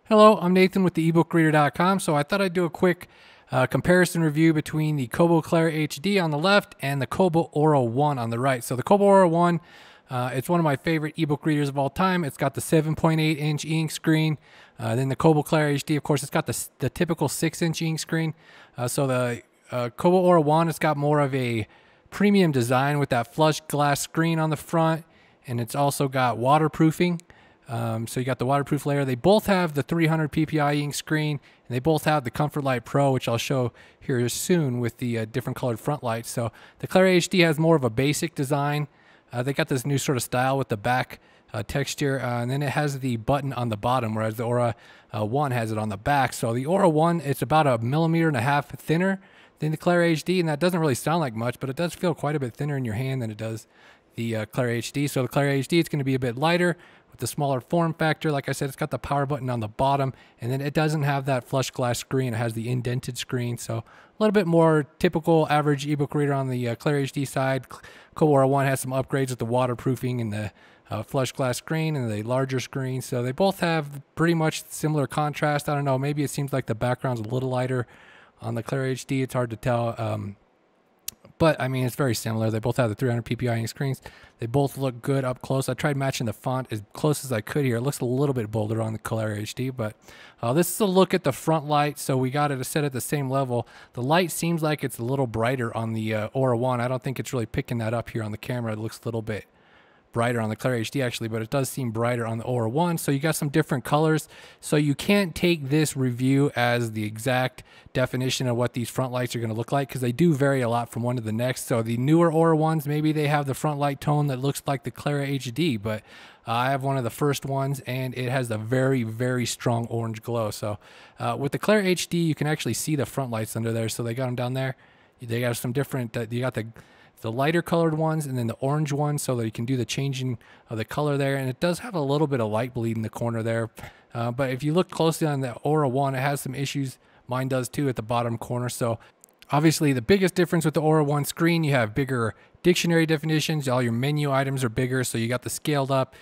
Hello, I'm Nathan with the ebookreader.com. So I thought I'd do a quick comparison review between the Kobo Clara HD on the left and the Kobo Aura 1 on the right. So the Kobo Aura 1, it's one of my favorite ebook readers of all time. It's got the 7.8 inch ink screen. Then the Kobo Clara HD, of course, it's got the typical 6-inch ink screen. So the Kobo Aura 1, it's got more of a premium design with that flush glass screen on the front, and it's also got waterproofing. So you got the waterproof layer. They both have the 300 ppi ink screen, and they both have the Comfort Light Pro, which I'll show here soon with the different colored front lights. So the Clara HD has more of a basic design. They got this new sort of style with the back texture, and then it has the button on the bottom, whereas the Aura 1 has it on the back. So the Aura 1, it's about 1.5 millimeters thinner than the Clara HD, and that doesn't really sound like much, but it does feel quite a bit thinner in your hand than it does the Clara HD. So the Clara HD, it's going to be a bit lighter with the smaller form factor. Like I said, it's got the power button on the bottom, and then it doesn't have that flush glass screen. It has the indented screen. So a little bit more typical average ebook reader on the Clara HD side. Kobo Aura 1 has some upgrades with the waterproofing and the flush glass screen and the larger screen. So they both have pretty much similar contrast. I don't know, maybe it seems like the background's a little lighter on the Clara HD. It's hard to tell. But I mean, it's very similar. They both have the 300 ppi ink screens. They both look good up close. I tried matching the font as close as I could here. It looks a little bit bolder on the Clara HD, but this is a look at the front light. So we got it set at the same level. The light seems like it's a little brighter on the Aura 1. I don't think it's really picking that up here on the camera. It looks a little bit brighter on the Clara HD actually, but it does seem brighter on the Aura 1. So you got some different colors. So you can't take this review as the exact definition of what these front lights are going to look like, because they do vary a lot from one to the next. So the newer Aura 1s, maybe they have the front light tone that looks like the Clara HD, but I have one of the first ones, and it has a very, very strong orange glow. So with the Clara HD, you can actually see the front lights under there. So they got them down there. They got some different, you got the lighter colored ones and then the orange ones, so that you can do the changing of the color there. And it does have a little bit of light bleed in the corner there. But if you look closely on the Aura 1, it has some issues. Mine does too at the bottom corner. So obviously the biggest difference with the Aura 1 screen, you have bigger dictionary definitions. All your menu items are bigger. So you got the scaled up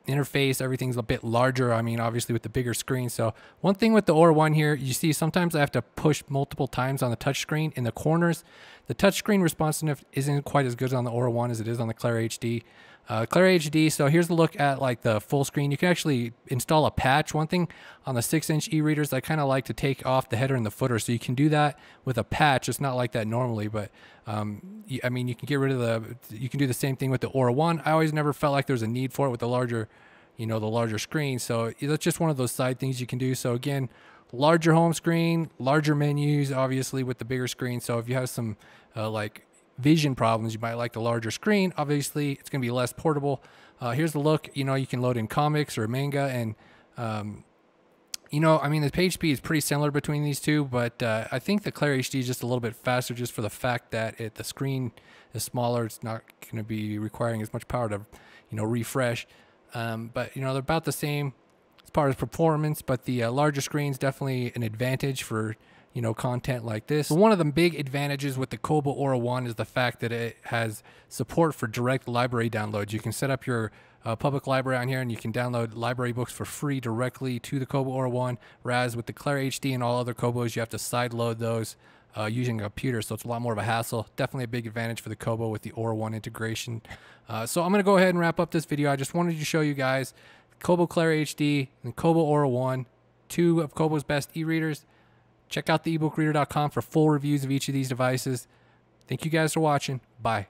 interface. Everything's a bit larger. I mean, obviously with the bigger screen. So one thing with the Aura 1 here, you see sometimes I have to push multiple times on the touchscreen in the corners. The touchscreen responsiveness isn't quite as good on the Aura 1 as it is on the Clara HD. Clara HD, so here's a look at like the full screen. You can actually install a patch. One thing on the 6-inch e-readers, I kind of like to take off the header and the footer, so you can do that with a patch. It's not like that normally, but I mean, you can get rid of you can do the same thing with the Aura 1. I always never felt like there was a need for it with the larger, the larger screen. So that's just one of those side things you can do. So again, larger home screen, larger menus, obviously with the bigger screen. So if you have some like vision problems, you might like the larger screen. Obviously it's going to be less portable. Here's the look. You can load in comics or manga, and I mean, the page speed is pretty similar between these two, but I think the Clara HD is just a little bit faster, just for the fact that the screen is smaller. It's not going to be requiring as much power to refresh, but they're about the same as far as performance. But the larger screen is definitely an advantage for content like this. So one of the big advantages with the Kobo Aura 1 is the fact that it has support for direct library downloads. You can set up your public library on here, and you can download library books for free directly to the Kobo Aura 1, whereas with the Clara HD and all other Kobos, you have to sideload those using a computer, so it's a lot more of a hassle. Definitely a big advantage for the Kobo with the Aura 1 integration. So I'm going to go ahead and wrap up this video. I just wanted to show you guys Kobo Clara HD and Kobo Aura 1, two of Kobo's best e-readers. Check out the ebookreader.com for full reviews of each of these devices. Thank you guys for watching. Bye.